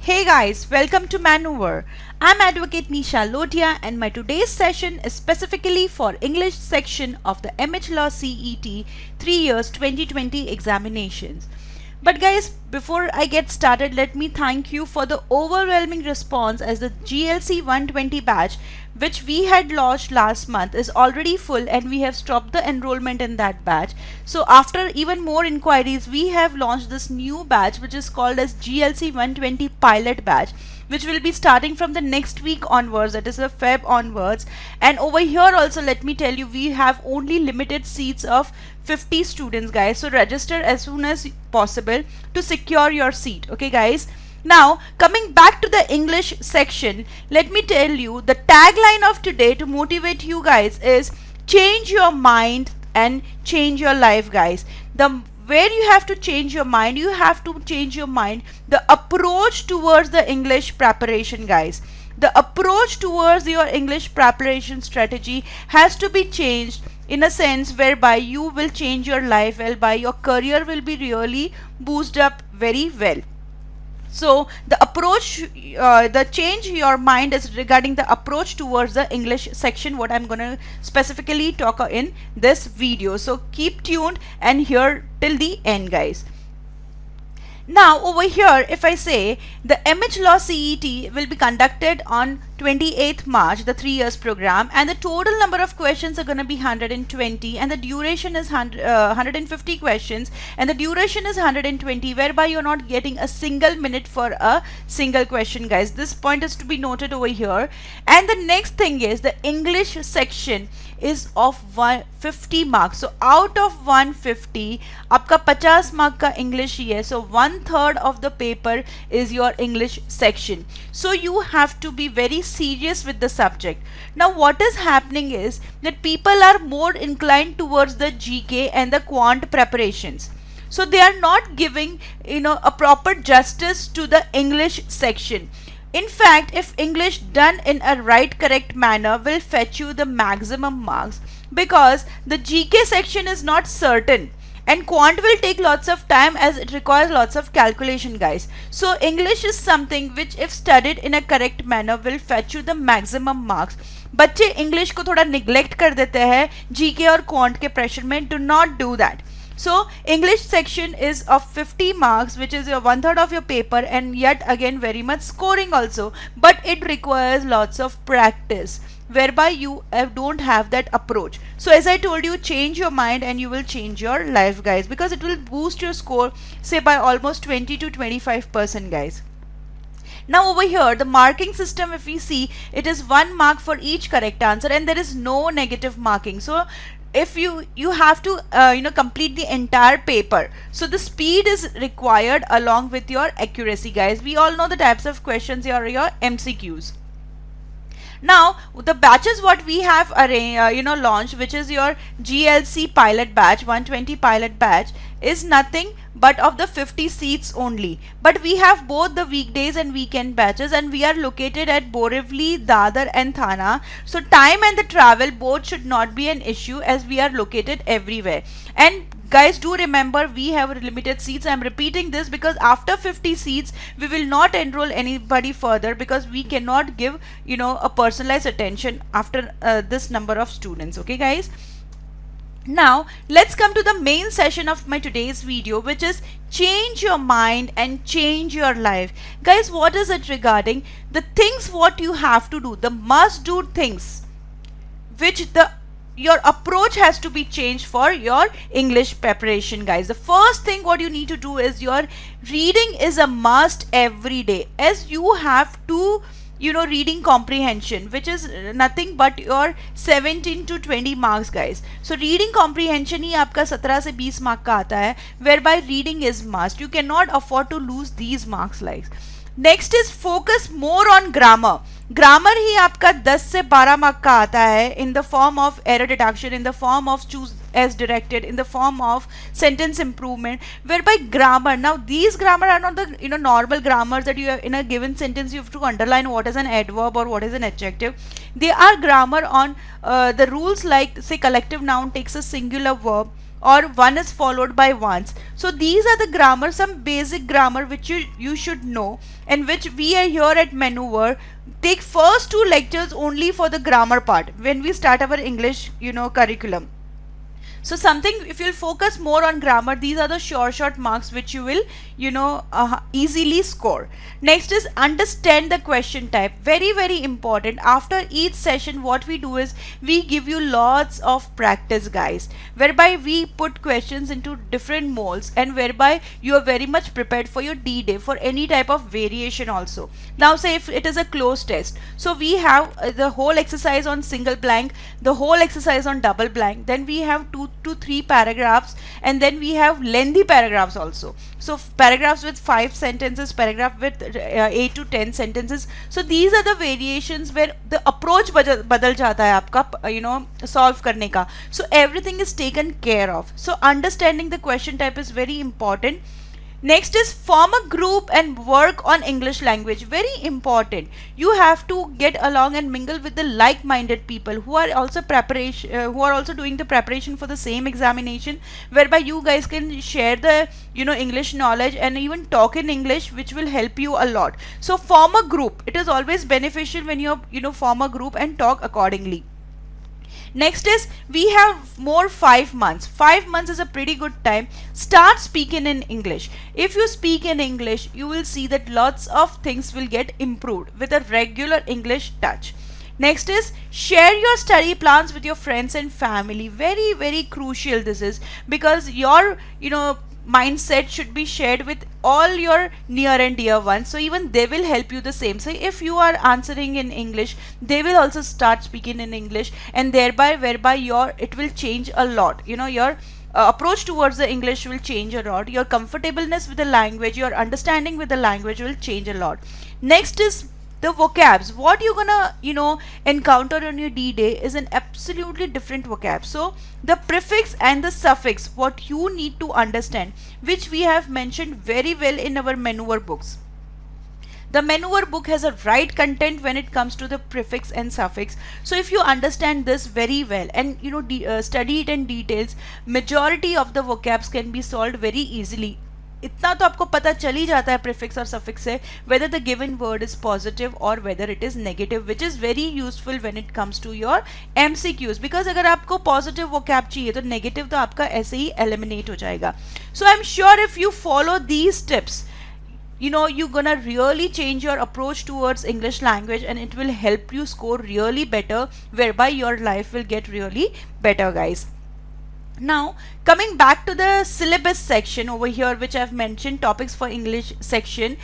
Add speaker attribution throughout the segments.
Speaker 1: Hey guys, welcome to Manoeuvre. I'm Advocate Nisha Lodia and my today's session is specifically for English section of the MHCET 3 years 2020 examinations. But guys, before I get started, let me thank you for the overwhelming response as the GLC 120 batch which we had launched last month is already full and we have stopped the enrollment in that batch. So after even more inquiries, we have launched this new batch which is called as GLC 120 pilot batch, which will be starting from the next week onwards, that is the Feb onwards. And over here also, let me tell you, we have only limited seats of 50 students guys, so register as soon as possible to secure your seat. Okay guys, now coming back to the English section, let me tell you the tagline of today to motivate you guys is change your mind and change your life guys. Where you have to change your mind, you have to change your mind the approach towards the English preparation guys. The approach towards your English preparation strategy has to be changed in a sense whereby you will change your life, whereby your career will be really boosted up very well. So the approach, the change your mind is regarding the approach towards the English section, what I'm going to specifically talk in this video. So keep tuned and hear till the end guys. Now over here, if I say the MHCET will be conducted on 28th March, the 3 years program, and the total number of questions are going to be 120 and the duration is 150 questions and the duration is 120, whereby you're not getting a single minute for a single question guys. This point is to be noted over here. And the next thing is the English section is of 150 marks. So out of 150, आपका 50 mark का English ही है. So 1/3 of the paper is your English section. So you have to be very serious with the subject. Now what is happening is that people are more inclined towards the GK and the quant preparations. So they are not giving a proper justice to the English section. In fact, if English done in a right correct manner will fetch you the maximum marks, because the GK section is not certain and quant will take lots of time as it requires lots of calculation guys. So English is something which if studied in a correct manner will fetch you the maximum marks. बच्चे English को थोड़ा neglect कर देते हैं GK और quant के pressure में. Do not do that. So English section is of 50 marks, which is your 1/3 of your paper, and yet again very much scoring also, but it requires lots of practice whereby you don't have that approach. So as I told you, change your mind and you will change your life guys, because it will boost your score say by almost 20 to 25% guys. Now over here, the marking system, if we see, it is 1 mark for each correct answer and there is no negative marking. So if you have to complete the entire paper, so the speed is required along with your accuracy guys. We all know the types of questions are your MCQs. Now the batches what we have launched, which is your GLC pilot batch 120 pilot batch, is nothing but of the 50 seats only. But we have both the weekdays and weekend batches and we are located at Borivali, Dadar and Thana. So time and the travel both should not be an issue as we are located everywhere. And guys, do remember we have limited seats. I'm repeating this because after 50 seats we will not enroll anybody further, because we cannot give a personalized attention after this number of students. Okay guys, now let's come to the main session of my today's video, which is change your mind and change your life. Guys, what is it regarding? The things what you have to do, the must do things which your approach has to be changed for your English preparation guys. The first thing what you need to do is your reading is a must every day, as you have to reading comprehension, which is nothing but your 17 to 20 marks guys. So reading comprehension ही आपका 17 से 20 mark का आता है, whereby reading is must. You cannot afford to lose these marks like. Next is focus more on grammar. Grammar ही आपका 10 से 12 mark का आता है in the form of error deduction, in the form of choose as directed, in the form of sentence improvement, whereby grammar, now these grammar are not the normal grammars that you have in a given sentence you have to underline what is an adverb or what is an adjective. They are grammar on the rules like say collective noun takes a singular verb, or one is followed by once. So these are the grammar, some basic grammar which you should know, and which we are here at Manoeuvre take first 2 lectures only for the grammar part when we start our English curriculum. So something, if you'll focus more on grammar, these are the short marks which you will easily score. Next is understand the question type. Very important. After each session what we do is we give you lots of practice, guys, whereby we put questions into different molds and whereby you are very much prepared for your D-Day for any type of variation also. Now say if it is a closed test, so we have the whole exercise on single blank, the whole exercise on double blank, then we have 2 to 3 paragraphs, and then we have lengthy paragraphs also. So paragraphs with 5 sentences, paragraph with 8 to 10 sentences. So these are the variations where the approach badal jata hai aapka, solve karne ka. So everything is taken care of. So understanding the question type is very important. Next is form a group and work on English language. Very important. You have to get along and mingle with the like-minded people who are also doing the preparation for the same examination, whereby you guys can share the English knowledge and even talk in English, which will help you a lot. So form a group. It is always beneficial when you form a group and talk accordingly. Next is we have more 5 months. 5 months is a pretty good time. Start speaking in English. If you speak in English, you will see that lots of things will get improved with a regular English touch. Next is share your study plans with your friends and family. Very crucial this is, because your mindset should be shared with all your near and dear ones, so even they will help you the same. So if you are answering in English, they will also start speaking in English, and thereby whereby it will change a lot. Your approach towards the English will change a lot. Your comfortableness with the language, your understanding with the language will change a lot. Next is the vocabs. What you're gonna encounter on your D-Day is an absolutely different vocab. So the prefix and the suffix, what you need to understand, which we have mentioned very well in our Manoeuvre books. The Manoeuvre book has a right content when it comes to the prefix and suffix. So if you understand this very well and study it in details, majority of the vocabs can be solved very easily. इतना तो आपको पता चल ही जाता है prefix और suffix से, whether the given word is positive or whether it is negative, which is very useful when it comes to your MCQs, because अगर आपको positive vocab चाहिए तो negative तो आपका ऐसे ही eliminate हो जाएगा. So I'm sure if you follow these tips, you're gonna really change your approach towards English language, and it will help you score really better, whereby your life will get really better, guys. Now coming back to the syllabus section over here, which I've mentioned topics for English section,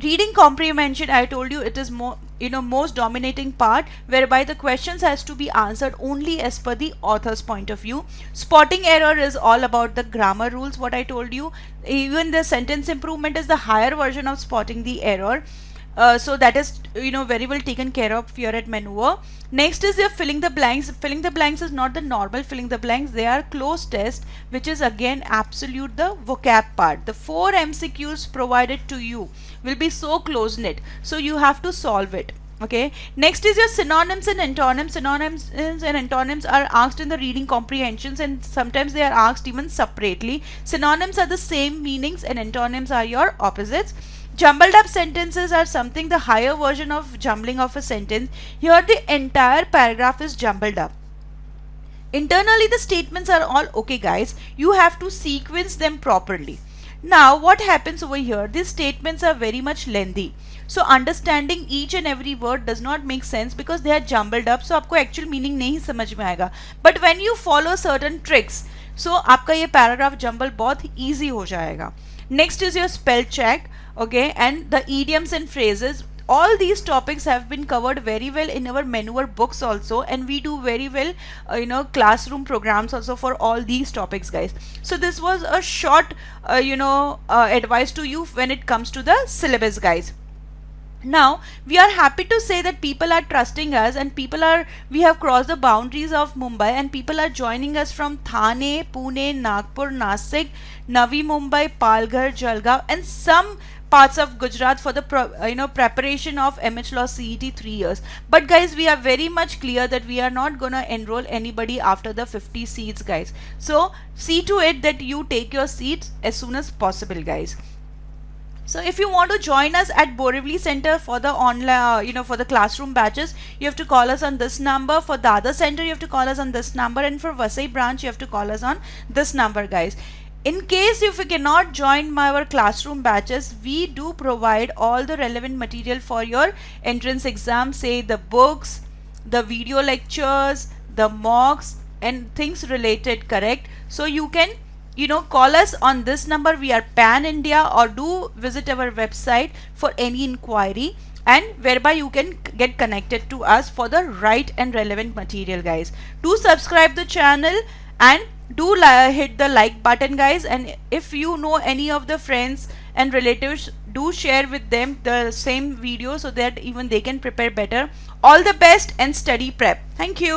Speaker 1: reading comprehension, I told you it is more most dominating part, whereby the questions has to be answered only as per the author's point of view. Spotting error is all about the grammar rules, what I told you. Even the sentence improvement is the higher version of spotting the error. So that is very well taken care of here at Manoeuvre. Next is your filling the blanks. Filling the blanks is not the normal filling the blanks, they are closed test, which is again absolute the vocab part. The 4 MCQs provided to you will be so close knit, so you have to solve it. Okay, next is your synonyms and antonyms. Synonyms and antonyms are asked in the reading comprehensions, and sometimes they are asked even separately. Synonyms are the same meanings and antonyms are your opposites. Jumbled up sentences are something the higher version of jumbling of a sentence. Here the entire paragraph is jumbled up. Internally the statements are all okay, guys. You have to sequence them properly. Now what happens over here, these statements are very much lengthy. So understanding each and every word does not make sense because they are jumbled up. So आपको actual meaning नहीं समझ में आएगा. But when you follow certain tricks, so आपका ये paragraph jumble बहुत easy हो जाएगा. Next is your spell check. Okay, and the idioms and phrases. All these topics have been covered very well in our Manoeuvre books also, and we do very well classroom programs also for all these topics, guys. So this was a short advice to you when it comes to the syllabus, guys. Now we are happy to say that people are trusting us, and we have crossed the boundaries of Mumbai, and people are joining us from Thane, Pune, Nagpur, Nasik, Navi Mumbai, Palghar, Jalgaon, and some parts of Gujarat for the preparation of MH Law CET 3 years. But guys, we are very much clear that we are not gonna enroll anybody after the 50 seats, guys. So see to it that you take your seats as soon as possible, guys. So if you want to join us at Borivali Center for the online, for the classroom batches, you have to call us on this number. For the other center, you have to call us on this number, and for Vasai branch, you have to call us on this number, guys. In case if you cannot join our classroom batches, we do provide all the relevant material for your entrance exam, say the books, the video lectures, the mocks, and things related, correct? So you can call us on this number. We are pan India, or do visit our website for any inquiry, and whereby you can get connected to us for the right and relevant material, guys. Do subscribe the channel and do hit the like button, guys, and if you know any of the friends and relatives, do share with them the same video so that even they can prepare better. All the best and study prep. Thank you.